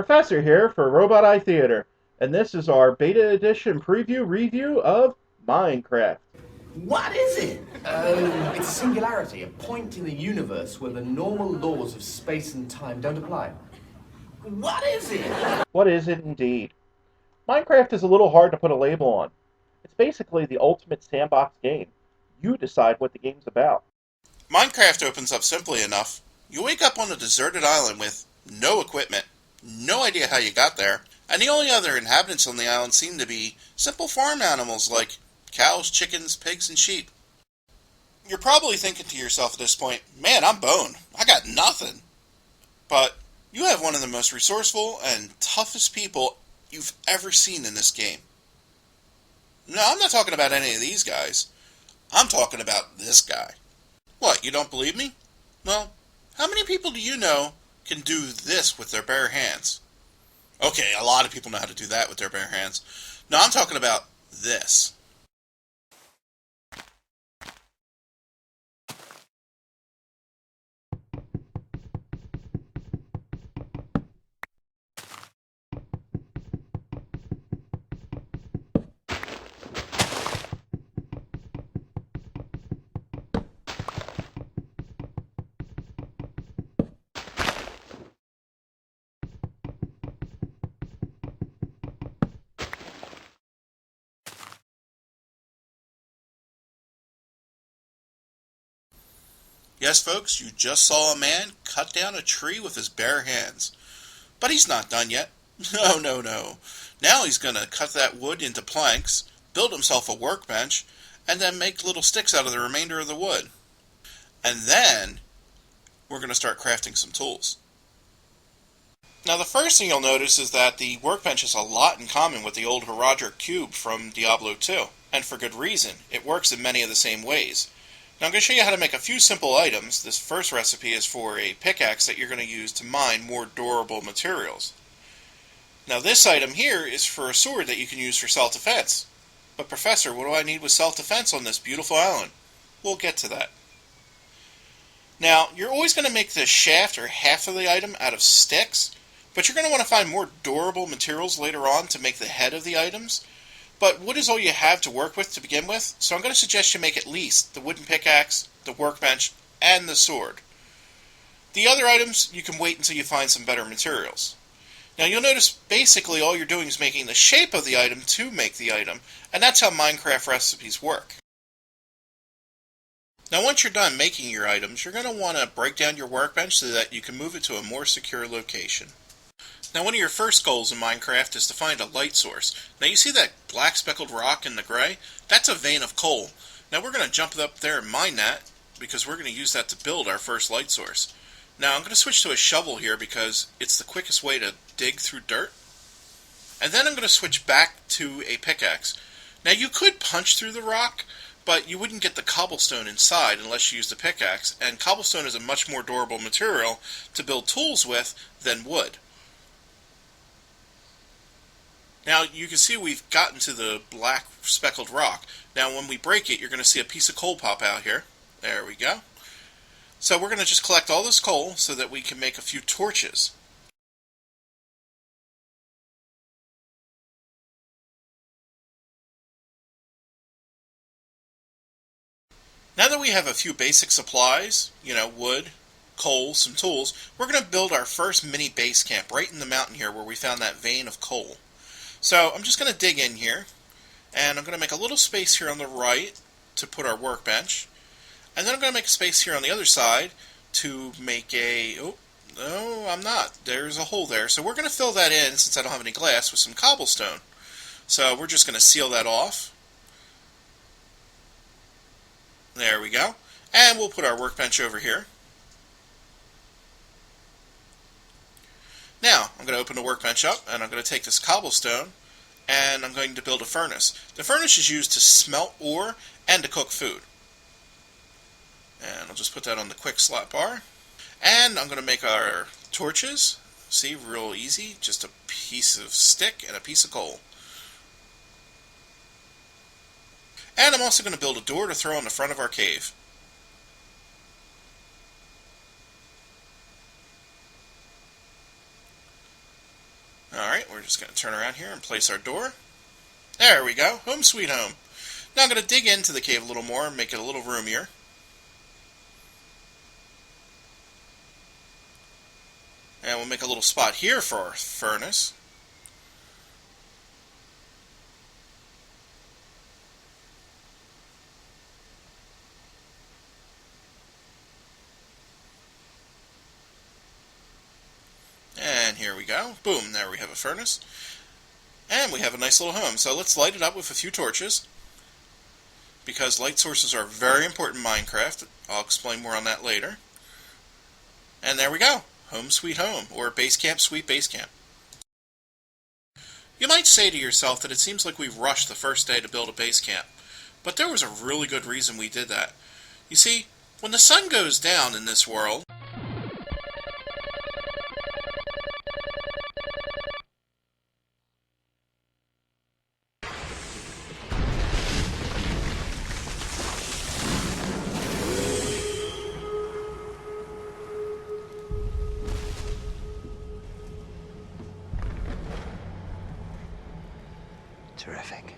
Professor here for Robot Eye Theater, and this is our beta edition preview review of Minecraft. What is it? Oh, it's a singularity, a point in the universe where the normal laws of space and time don't apply. What is it? What is it indeed? Minecraft is a little hard to put a label on. It's basically the ultimate sandbox game. You decide what the game's about. Minecraft opens up simply enough. You wake up on a deserted island with no equipment, no idea how you got there, and the only other inhabitants on the island seem to be simple farm animals like cows, chickens, pigs, and sheep. You're probably thinking to yourself at this point, man, I'm boned. I got nothing. But you have one of the most resourceful and toughest people you've ever seen in this game. No, I'm not talking about any of these guys. I'm talking about this guy. What, you don't believe me? Well, how many people do you know can do this with their bare hands? Okay, a lot of people know how to do that with their bare hands. No, I'm talking about this. Yes, folks, you just saw a man cut down a tree with his bare hands. But he's not done yet. No, no, no. Now he's going to cut that wood into planks, build himself a workbench, and then make little sticks out of the remainder of the wood. And then we're going to start crafting some tools. Now the first thing you'll notice is that the workbench has a lot in common with the old Horadric cube from Diablo 2, and for good reason. It works in many of the same ways. Now I'm going to show you how to make a few simple items. This first recipe is for a pickaxe that you're going to use to mine more durable materials. Now this item here is for a sword that you can use for self-defense. But Professor, what do I need with self-defense on this beautiful island? We'll get to that. Now, you're always going to make the shaft or half of the item out of sticks, but you're going to want to find more durable materials later on to make the head of the items. But wood is all you have to work with to begin with, so I'm going to suggest you make at least the wooden pickaxe, the workbench, and the sword. The other items, you can wait until you find some better materials. Now you'll notice basically all you're doing is making the shape of the item to make the item, and that's how Minecraft recipes work. Now once you're done making your items, you're going to want to break down your workbench so that you can move it to a more secure location. Now one of your first goals in Minecraft is to find a light source. Now you see that black speckled rock in the gray? That's a vein of coal. Now we're going to jump up there and mine that because we're going to use that to build our first light source. Now I'm going to switch to a shovel here because it's the quickest way to dig through dirt. And then I'm going to switch back to a pickaxe. Now you could punch through the rock, but you wouldn't get the cobblestone inside unless you used a pickaxe, and cobblestone is a much more durable material to build tools with than wood. Now you can see we've gotten to the black speckled rock. Now when we break it, you're going to see a piece of coal pop out here. There we go. So we're going to just collect all this coal so that we can make a few torches. Now that we have a few basic supplies, wood, coal, some tools, we're going to build our first mini base camp right in the mountain here where we found that vein of coal. So I'm just going to dig in here, and I'm going to make a little space here on the right to put our workbench, and then I'm going to make a space here on the other side to make no, I'm not. There's a hole there. So we're going to fill that in, since I don't have any glass, with some cobblestone. So we're just going to seal that off. There we go. And we'll put our workbench over here. Now, I'm going to open the workbench up, and I'm going to take this cobblestone, and I'm going to build a furnace. The furnace is used to smelt ore and to cook food. And I'll just put that on the quick slot bar. And I'm going to make our torches. See, real easy. Just a piece of stick and a piece of coal. And I'm also going to build a door to throw on the front of our cave. just going to turn around here and place our door. There we go. Home sweet home. Now I'm going to dig into the cave a little more and make it a little roomier. And we'll make a little spot here for our furnace. And here we go. Boom, there we have a furnace. And we have a nice little home. So let's light it up with a few torches, because light sources are very important in Minecraft. I'll explain more on that later. And there we go. Home sweet home, or base camp sweet base camp. You might say to yourself that it seems like we rushed the first day to build a base camp, but there was a really good reason we did that. You see, when the sun goes down in this world, Terrific.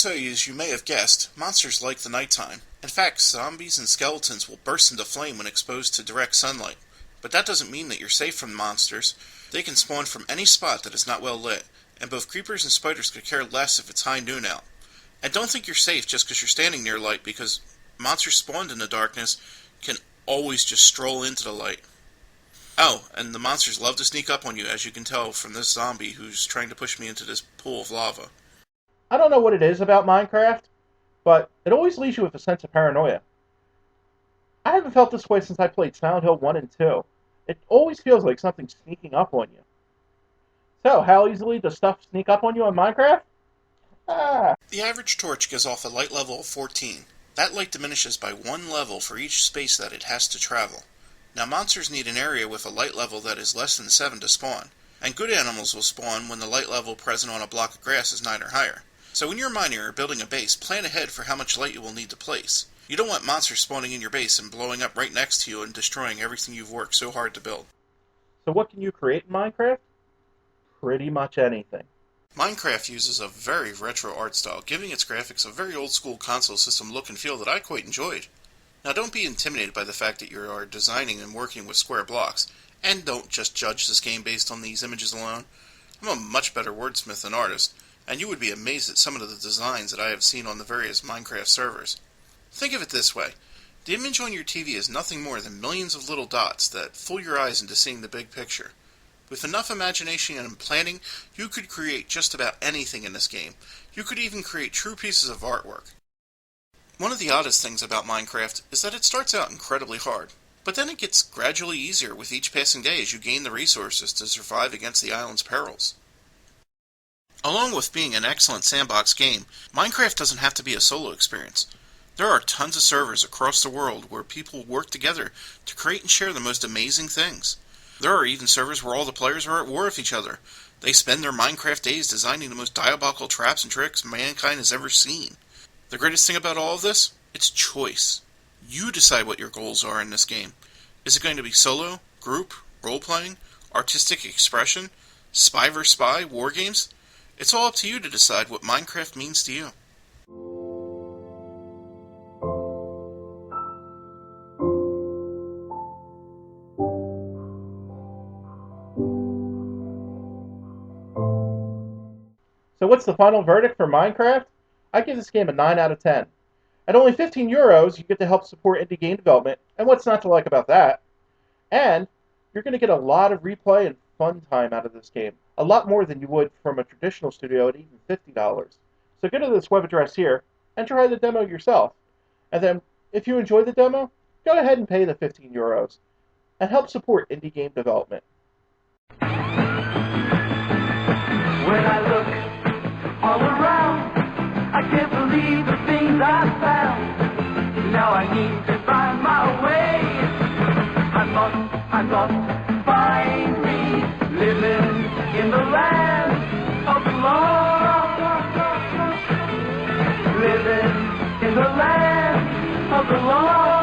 so as you may have guessed, monsters like the nighttime. In fact, zombies and skeletons will burst into flame when exposed to direct sunlight. But that doesn't mean that you're safe from monsters. They can spawn from any spot that is not well lit, and both creepers and spiders could care less if it's high noon out. And don't think you're safe just because you're standing near light, because monsters spawned in the darkness can always just stroll into the light. Oh, and the monsters love to sneak up on you, as you can tell from this zombie who's trying to push me into this pool of lava. I don't know what it is about Minecraft, but it always leaves you with a sense of paranoia. I haven't felt this way since I played Silent Hill 1 and 2. It always feels like something's sneaking up on you. So, how easily does stuff sneak up on you in Minecraft? The average torch gives off a light level of 14. That light diminishes by 1 level for each space that it has to travel. Now monsters need an area with a light level that is less than 7 to spawn, and good animals will spawn when the light level present on a block of grass is 9 or higher. So when you're mining or building a base, plan ahead for how much light you will need to place. You don't want monsters spawning in your base and blowing up right next to you and destroying everything you've worked so hard to build. So what can you create in Minecraft? Pretty much anything. Minecraft uses a very retro art style, giving its graphics a very old-school console system look and feel that I quite enjoyed. Now don't be intimidated by the fact that you are designing and working with square blocks, and don't just judge this game based on these images alone. I'm a much better wordsmith than artist, and you would be amazed at some of the designs that I have seen on the various Minecraft servers. Think of it this way. The image on your TV is nothing more than millions of little dots that fool your eyes into seeing the big picture. With enough imagination and planning, you could create just about anything in this game. You could even create true pieces of artwork. One of the oddest things about Minecraft is that it starts out incredibly hard, but then it gets gradually easier with each passing day as you gain the resources to survive against the island's perils. Along with being an excellent sandbox game, Minecraft doesn't have to be a solo experience. There are tons of servers across the world where people work together to create and share the most amazing things. There are even servers where all the players are at war with each other. They spend their Minecraft days designing the most diabolical traps and tricks mankind has ever seen. The greatest thing about all of this? It's choice. You decide what your goals are in this game. Is it going to be solo, group, role-playing, artistic expression, spy vs. spy, war games? It's all up to you to decide what Minecraft means to you. So what's the final verdict for Minecraft? I give this game a 9 out of 10. At only €15, you get to help support indie game development, and what's not to like about that? And you're going to get a lot of replay and fun time out of this game, a lot more than you would from a traditional studio at even $50. So go to this web address here and try the demo yourself. And then, if you enjoy the demo, go ahead and pay the €15 and help support indie game development. When I look all around, I can't believe the things I found. Now I need to find my way. I must find me living in the land of the lost. Living in the land of the lost.